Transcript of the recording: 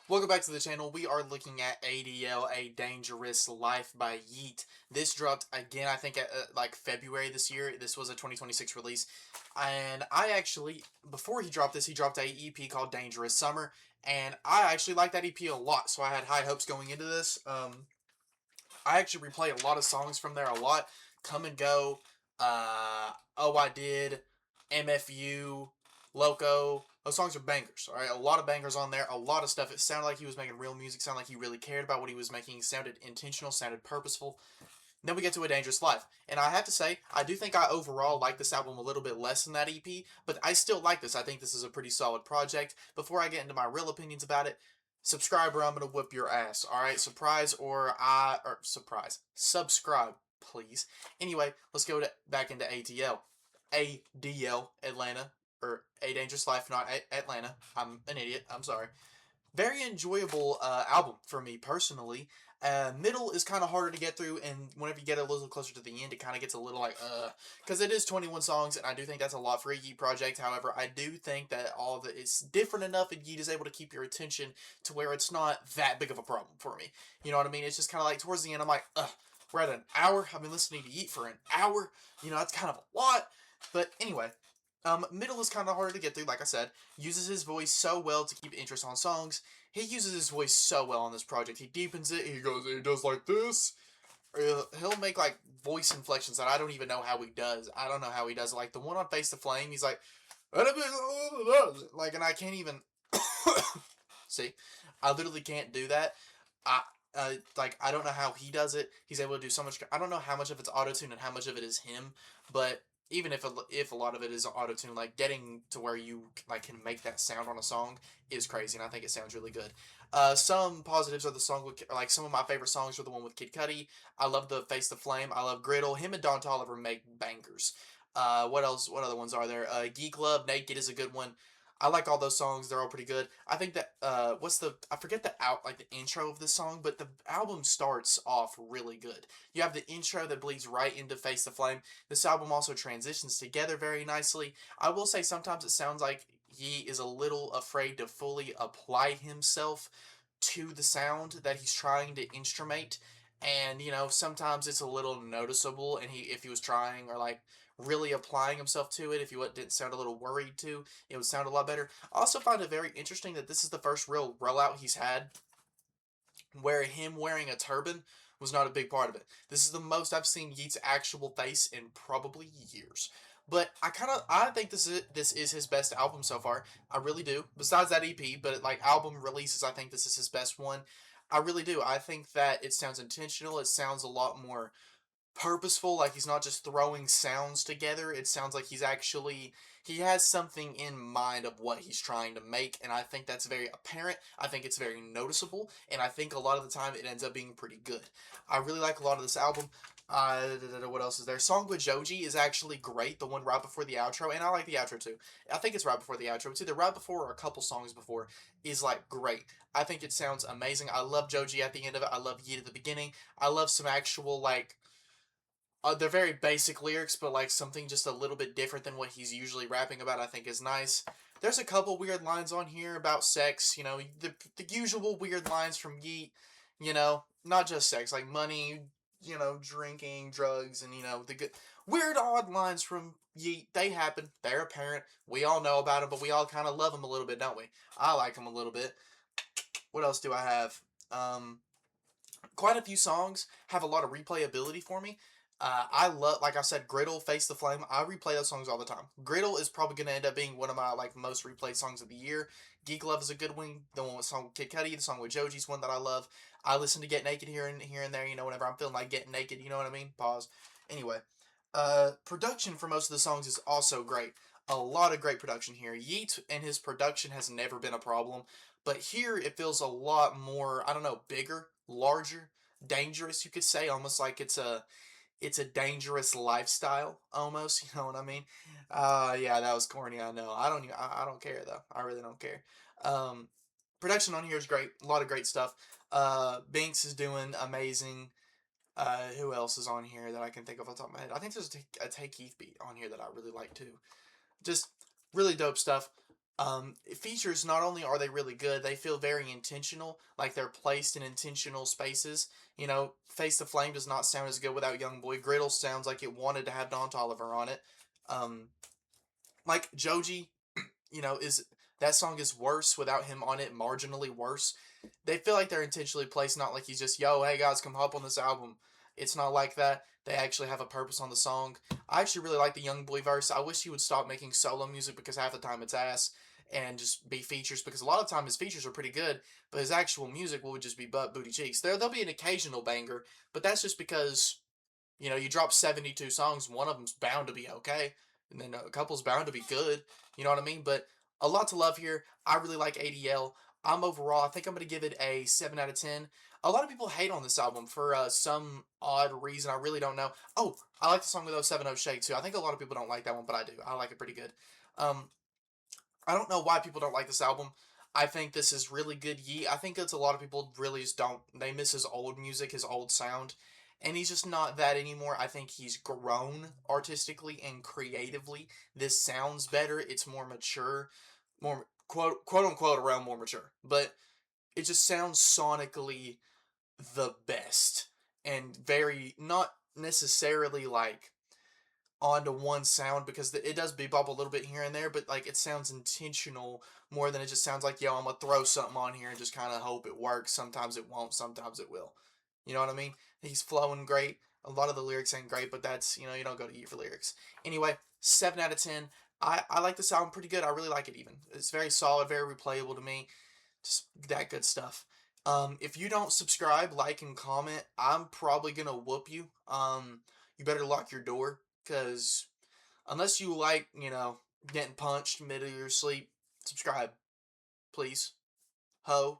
Welcome back to the channel. We are looking at ADL, A Dangerous Life by Yeat. This dropped again, I think, at like February this year. This was a 2026 release. And I actually, before he dropped this, he dropped a EP called Dangerous Summer. And I actually liked that EP a lot, so I had high hopes going into this. I actually replay a lot of songs from there a lot. Come and Go, Oh I Did, MFU, Loco. Those songs are bangers, alright? A lot of bangers on there, a lot of stuff. It sounded like he was making real music, sounded like he really cared about what he was making, sounded intentional, sounded purposeful. Then we get to A Dangerous Life. And I have to say, I do think I overall like this album a little bit less than that EP, but I still like this. I think this is a pretty solid project. Before I get into my real opinions about it, subscribe or I'm gonna whip your ass. Alright, surprise. Subscribe, please. Anyway, let's go back into ATL. ADL, Atlanta, or A Dangerous Life, not Atlanta. I'm an idiot. I'm sorry. Very enjoyable album for me personally. Middle is kind of harder to get through, and whenever you get a little closer to the end, it kind of gets a little like, because it is 21 songs, and I do think that's a lot for a Yeat project. However, I do think that all of it is different enough, and Yeat is able to keep your attention to where it's not that big of a problem for me. You know what I mean? It's just kind of like towards the end, I'm like, we're at an hour. I've been listening to Yeat for an hour. You know, that's kind of a lot. But anyway, middle is kind of harder to get through, like I said. Uses his voice so well to keep interest on songs. He uses his voice so well on this project. He deepens it. He does like this. He'll make like voice inflections that I don't even know how he does. I don't know how he does it. Like the one on Face the Flame, he's like, like, and I can't even see. I literally can't do that. I like I don't know how he does it. He's able to do so much. I don't know how much of it's auto tune and how much of it is him. But even if a lot of it is auto tune, like getting to where you like can make that sound on a song is crazy, and I think it sounds really good. Some positives are the song with like some of my favorite songs are the one with Kid Cudi. I love the Face the Flame. I love Griddle. Him and Don Toliver make bangers. What else? What other ones are there? Geek Love, Naked is a good one. I like all those songs. They're all pretty good. I think that what's the I forget the out like the intro of this song, but the album starts off really good. You have the intro that bleeds right into Face the Flame. This album also transitions together very nicely. I will say sometimes it sounds like he is a little afraid to fully apply himself to the sound that he's trying to instrument. And you know, sometimes it's a little noticeable, and if he was trying or like really applying himself to it, if he didn't sound a little worried to, it would sound a lot better. I also find it very interesting that this is the first real rollout he's had where him wearing a turban was not a big part of it. This is the most I've seen Yeat's actual face in probably years. But I think this is his best album so far. I really do. Besides that EP, but like album releases, I think this is his best one. I really do. I think that it sounds intentional. It sounds a lot more purposeful, like he's not just throwing sounds together. It sounds like he has something in mind of what he's trying to make, and I think that's very apparent. I think it's very noticeable, and I think a lot of the time it ends up being pretty good. I really like a lot of this album. What else is there? Song with Joji is actually great, the one right before the outro, and I like the outro too. I think it's right before the outro. It's either right before or a couple songs before is like great. I think it sounds amazing. I love Joji at the end of it. I love Yeat at the beginning. I love some actual like they're very basic lyrics, but like something just a little bit different than what he's usually rapping about, I think is nice. There's a couple weird lines on here about sex, you know, the usual weird lines from Yeat, you know, not just sex, like money, you know, drinking, drugs, and you know, the good weird odd lines from Yeat. They happen. They're apparent. We all know about them, but we all kind of love them a little bit, don't we? I like them a little bit. What else do I have? Um, Quite a few songs have a lot of replayability for me. I love, like I said, Griddle, Face the Flame. I replay those songs all the time. Griddle is probably going to end up being one of my like most replayed songs of the year. Geek Love is a good one. The one with song with Kid Cudi, the song with Joji's one that I love. I listen to Get Naked here and there. You know, whenever I'm feeling like getting naked. You know what I mean? Pause. Anyway, production for most of the songs is also great. A lot of great production here. Yeat and his production has never been a problem, but here it feels a lot more. I don't know, bigger, larger, dangerous. You could say almost like it's a dangerous lifestyle almost. You know what I mean? Yeah, that was corny. I know. I don't care though. I really don't care. Um, Production on here is great. A lot of great stuff. Binks is doing amazing. Who else is on here that I can think of on top of my head? I think there's a Take Keith beat on here that I really like too. Just really dope stuff. Features, not only are they really good, they feel very intentional, like they're placed in intentional spaces. You know, Face the Flame does not sound as good without Young Boy. Griddle sounds like it wanted to have Don Tolliver on it. Um, like Joji, is that song is worse without him on it, marginally worse. They feel like they're intentionally placed, not like he's just, yo, hey guys, come hop on this album. It's not like that. They actually have a purpose on the song. I actually really like the Young Boy verse. I wish he would stop making solo music because half the time it's ass and just be features because a lot of time his features are pretty good, but his actual music will just be butt booty cheeks. There'll be an occasional banger, but that's just because you drop 72 songs, one of them's bound to be okay, and then a couple's bound to be good. You know what I mean? But a lot to love here. I really like ADL. I think I'm going to give it a 7 out of 10. A lot of people hate on this album for some odd reason. I really don't know. Oh, I like the song with 070 Shake too. I think a lot of people don't like that one, but I do. I like it pretty good. Um, I don't know why people don't like this album. I think this is really good Yeat. I think it's a lot of people really just don't. They miss his old music, his old sound, and he's just not that anymore. I think he's grown artistically and creatively. This sounds better. It's more mature, more quote unquote around more mature, but it just sounds sonically the best and very not necessarily like onto one sound because it does bebop a little bit here and there, but like it sounds intentional more than it just sounds like, yo, I'm gonna throw something on here and just kind of hope it works. Sometimes it won't, sometimes it will. You know what I mean? He's flowing great. A lot of the lyrics ain't great, but that's, you don't go to eat for lyrics. Anyway, 7 out of 10. I like this album pretty good. I really like it even. It's very solid, very replayable to me. Just that good stuff. If you don't subscribe, like, and comment, I'm probably gonna whoop you. You better lock your door, because unless you like, getting punched mid of your sleep, subscribe, please. Ho.